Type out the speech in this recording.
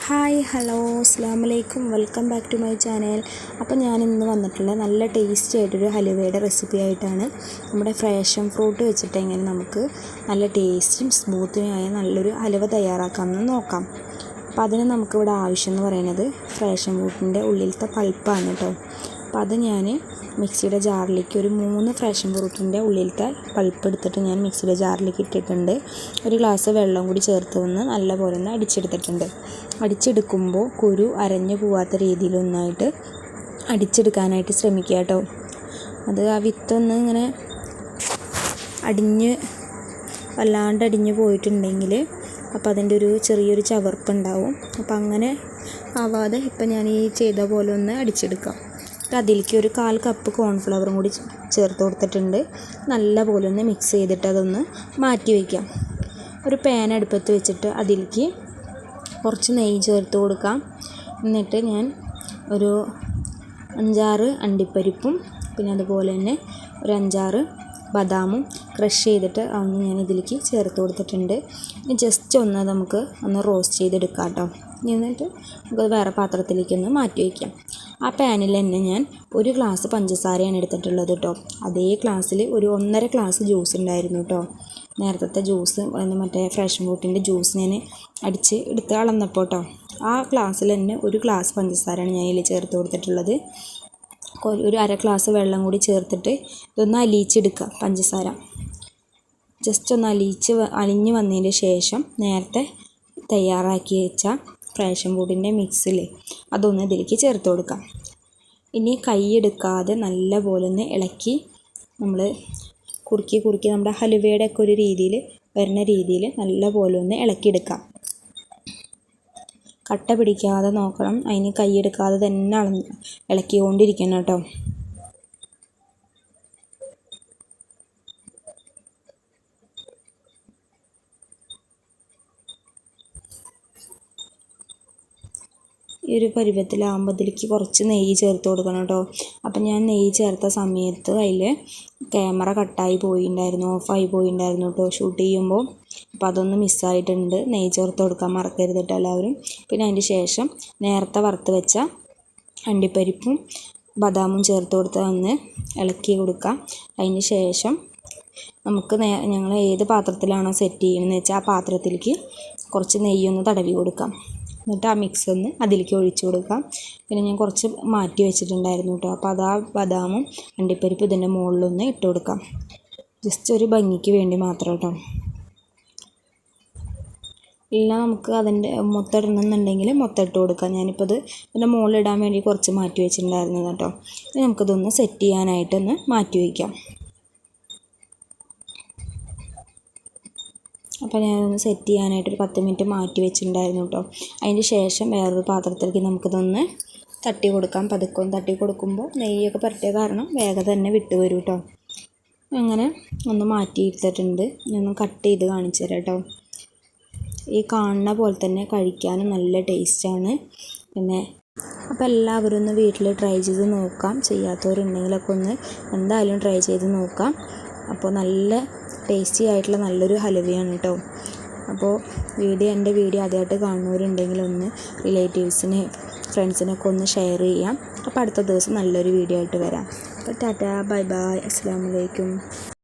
Hi hello അസ്സലാമലൈക്കും welcome back to my channel. അപ്പോൾ ഞാൻ ഇന്ന് വന്നിട്ടുള്ള നല്ല ടേസ്റ്റി ആയിട്ടൊരു ഹലുവയുടെ റെസിപ്പി ആയിട്ടാണ്. നമ്മുടെ ഫ്രേഷൻ ഫ്രൂട്ട് വെച്ചിട്ട് എങ്ങനെ നമുക്ക് നല്ല ടേസ്റ്റും സ്മൂത്തുമായ നല്ലൊരു ഹലുവ തയ്യാറാക്കാമെന്ന് നോക്കാം. അപ്പോൾ അതിന് നമുക്കിവിടെ ആവശ്യം എന്ന് പറയുന്നത് ഫ്രേഷൻ ഫ്രൂട്ടിൻ്റെ ഉള്ളിലത്തെ പൾപ്പാണ് കേട്ടോ. അപ്പോൾ അത് ഞാൻ മിക്സിയുടെ ജാറിലേക്ക് ഒരു 3 ഫ്രേഷൻ ഫ്രൂട്ടിൻ്റെ ഉള്ളിലത്തെ പൾപ്പ് എടുത്തിട്ട് ഞാൻ മിക്സിയുടെ ജാറിലേക്ക് ഇട്ടിട്ടുണ്ട്. ഒരു ഗ്ലാസ് വെള്ളം കൂടി ചേർത്ത് വന്ന് നല്ലപോലെ ഒന്ന് അടിച്ചെടുത്തിട്ടുണ്ട്. അടിച്ചെടുക്കുമ്പോൾ കുരു അരഞ്ഞു പോവാത്ത രീതിയിൽ ഒന്നായിട്ട് അടിച്ചെടുക്കാനായിട്ട് ശ്രമിക്കുക കേട്ടോ. അത് ആ വിത്തൊന്ന് ഇങ്ങനെ വല്ലാണ്ട് അടിഞ്ഞു പോയിട്ടുണ്ടെങ്കിൽ അപ്പോൾ അതിൻ്റെ ഒരു ചെറിയൊരു ചവർപ്പുണ്ടാവും. അപ്പോൾ അങ്ങനെ ആവാതെ ഇപ്പം ഞാൻ ഈ ചെയ്ത പോലെ ഒന്ന് അടിച്ചെടുക്കാം. അതിലേക്ക് ഒരു 1/4 കപ്പ് കോൺഫ്ലവറും കൂടി ചേർത്ത് കൊടുത്തിട്ടുണ്ട്. നല്ല പോലെ ഒന്ന് മിക്സ് ചെയ്തിട്ട് അതൊന്ന് മാറ്റി വയ്ക്കാം. ഒരു പാൻ അടുപ്പത്ത് വെച്ചിട്ട് അതിലേക്ക് കുറച്ച് നെയ്യ് ചേർത്ത് കൊടുക്കാം. എന്നിട്ട് ഞാൻ ഒരു 5-6 അണ്ടിപ്പരിപ്പും പിന്നെ അതുപോലെ തന്നെ ഒരു 5-6 ബദാമും ക്രഷ് ചെയ്തിട്ട് അതൊന്ന് ഞാൻ ഇതിലേക്ക് ചേർത്ത് കൊടുത്തിട്ടുണ്ട്. ഇനി ജസ്റ്റ് നമുക്ക് റോസ്റ്റ് ചെയ്തെടുക്കാം കേട്ടോ. എന്നിട്ട് നമുക്കത് വേറെ പാത്രത്തിലേക്ക് ഒന്ന് മാറ്റി വയ്ക്കാം. ആ പാനിൽ തന്നെ ഞാൻ 1 ഗ്ലാസ് പഞ്ചസാരയാണ് എടുത്തിട്ടുള്ളത് കേട്ടോ. അതേ ഗ്ലാസ്സിൽ ഒരു 1.5 ഗ്ലാസ് ജ്യൂസ് ഉണ്ടായിരുന്നു കേട്ടോ. നേരത്തെ ജ്യൂസ് മറ്റേ ഫ്രഷ് ഫ്രൂട്ടിൻ്റെ ജ്യൂസ് ഞാൻ എടുത്ത് അളന്നപ്പോൾ കേട്ടോ. ആ ഗ്ലാസ്സിൽ തന്നെ 1 ഗ്ലാസ് പഞ്ചസാരയാണ് ഞാൻ ഇതിൽ ചേർത്ത് കൊടുത്തിട്ടുള്ളത്. ഒരു 1/2 ഗ്ലാസ് വെള്ളം കൂടി ചേർത്തിട്ട് ഇതൊന്ന് അലിയിച്ചെടുക്കുക. പഞ്ചസാര ജസ്റ്റ് ഒന്ന് അലിഞ്ഞ് വന്നതിന് ശേഷം നേരത്തെ തയ്യാറാക്കി വെച്ച ഫ്രേഷൻ ഫ്രൂട്ടിൻ്റെ മിക്സിൽ അതൊന്ന് ഇതിലേക്ക് ചേർത്ത് കൊടുക്കാം. ഇനി കൈയെടുക്കാതെ നല്ല പോലെ ഒന്ന് ഇളക്കി നമ്മൾ കുറുക്കി നമ്മുടെ ഹലുവയുടെ ഒക്കെ ഒരു രീതിയിൽ വരുന്ന രീതിയിൽ നല്ല പോലെ ഒന്ന് ഇളക്കിയെടുക്കാം. കട്ട പിടിക്കാതെ നോക്കണം. അതിന് കൈയെടുക്കാതെ തന്നെ ഇളക്കിക്കൊണ്ടിരിക്കണം കേട്ടോ. ഈ ഒരു പരുവത്തിലാകുമ്പോൾ അതിലേക്ക് കുറച്ച് നെയ്യ് ചേർത്ത് കൊടുക്കണം കേട്ടോ. അപ്പം ഞാൻ നെയ്യ് ചേർത്ത സമയത്ത് അതിൽ ക്യാമറ കട്ടായി പോയിട്ടുണ്ടായിരുന്നു, ഓഫായി പോയിട്ടുണ്ടായിരുന്നു കേട്ടോ ഷൂട്ട് ചെയ്യുമ്പോൾ. അപ്പോൾ അതൊന്ന് മിസ്സായിട്ടുണ്ട്. നെയ്യ് ചേർത്ത് കൊടുക്കാൻ മറക്കരുത് കേട്ടോ എല്ലാവരും. പിന്നെ അതിൻ്റെ ശേഷം നേരത്തെ വറുത്ത് വെച്ച അണ്ടിപ്പരിപ്പും ബദാമും ചേർത്ത് കൊടുത്ത് ഒന്ന് ഇളക്കി കൊടുക്കാം. അതിന് ശേഷം ഞങ്ങൾ ഏത് പാത്രത്തിലാണോ സെറ്റ് ചെയ്യണമെന്ന് വെച്ചാൽ ആ പാത്രത്തിലേക്ക് കുറച്ച് നെയ്യൊന്ന് തടവി കൊടുക്കാം. എന്നിട്ട് ആ മിക്സ് ഒന്ന് അതിലേക്ക് ഒഴിച്ചു കൊടുക്കാം. പിന്നെ ഞാൻ കുറച്ച് മാറ്റി വെച്ചിട്ടുണ്ടായിരുന്നു കേട്ടോ. അപ്പോൾ അത് ആ ബദാമും അണ്ടിപ്പരിപ്പ് ഇതിൻ്റെ മുകളിലൊന്ന് ഇട്ട് കൊടുക്കാം. ജസ്റ്റ് ഒരു ഭംഗിക്ക് വേണ്ടി മാത്രം കേട്ടോ. ഇല്ല നമുക്ക് അതിൻ്റെ മൊത്തം ഇടണമെന്നുണ്ടെങ്കിൽ മൊത്തം ഇട്ട് കൊടുക്കാം. ഞാനിപ്പോൾ ഇത് ഇതിൻ്റെ മുകളിലിടാൻ വേണ്ടി കുറച്ച് മാറ്റി വെച്ചിട്ടുണ്ടായിരുന്നു കേട്ടോ. ഇനി നമുക്കിതൊന്ന് സെറ്റ് ചെയ്യാനായിട്ടൊന്ന് മാറ്റി വയ്ക്കാം. അപ്പോൾ ഞാനൊന്ന് സെറ്റ് ചെയ്യാനായിട്ട് ഒരു 10 മിനിറ്റ് മാറ്റി വെച്ചിട്ടുണ്ടായിരുന്നു കേട്ടോ. അതിന് ശേഷം വേറൊരു പാത്രത്തിലേക്ക് നമുക്കിതൊന്ന് തട്ടി കൊടുക്കാം. പതുക്കെ തട്ടി കൊടുക്കുമ്പോൾ നെയ്യൊക്കെ പുരട്ടിയ കാരണം വേഗം തന്നെ വിട്ട് വരും കേട്ടോ. അങ്ങനെ ഒന്ന് മാറ്റി എടുത്തിട്ടുണ്ട്. ഒന്ന് കട്ട് ചെയ്ത് കാണിച്ചു തരാം കേട്ടോ. ഈ കാണുന്ന പോലെ തന്നെ കഴിക്കാനും നല്ല ടേസ്റ്റാണ്. പിന്നെ അപ്പോൾ എല്ലാവരും ഒന്ന് വീട്ടിൽ ട്രൈ ചെയ്ത് നോക്കാം. ചെയ്യാത്തവരുണ്ടെങ്കിലൊക്കെ ഒന്ന് എന്തായാലും ട്രൈ ചെയ്ത് നോക്കാം. അപ്പോൾ നല്ല ടേസ്റ്റി ആയിട്ടുള്ള നല്ലൊരു ഹലുവയാണ് കേട്ടോ. അപ്പോൾ എൻ്റെ വീഡിയോ ആദ്യമായിട്ട് കാണുന്നവരുണ്ടെങ്കിൽ ഒന്ന് റിലേറ്റീവ്സിന് ഫ്രണ്ട്സിനൊക്കെ ഒന്ന് ഷെയർ ചെയ്യാം. അപ്പോൾ അടുത്ത ദിവസം നല്ലൊരു വീഡിയോ ആയിട്ട് വരാം. അപ്പോൾ ടാറ്റാ ബൈ ബൈ അസ്സലാമു അലൈക്കും.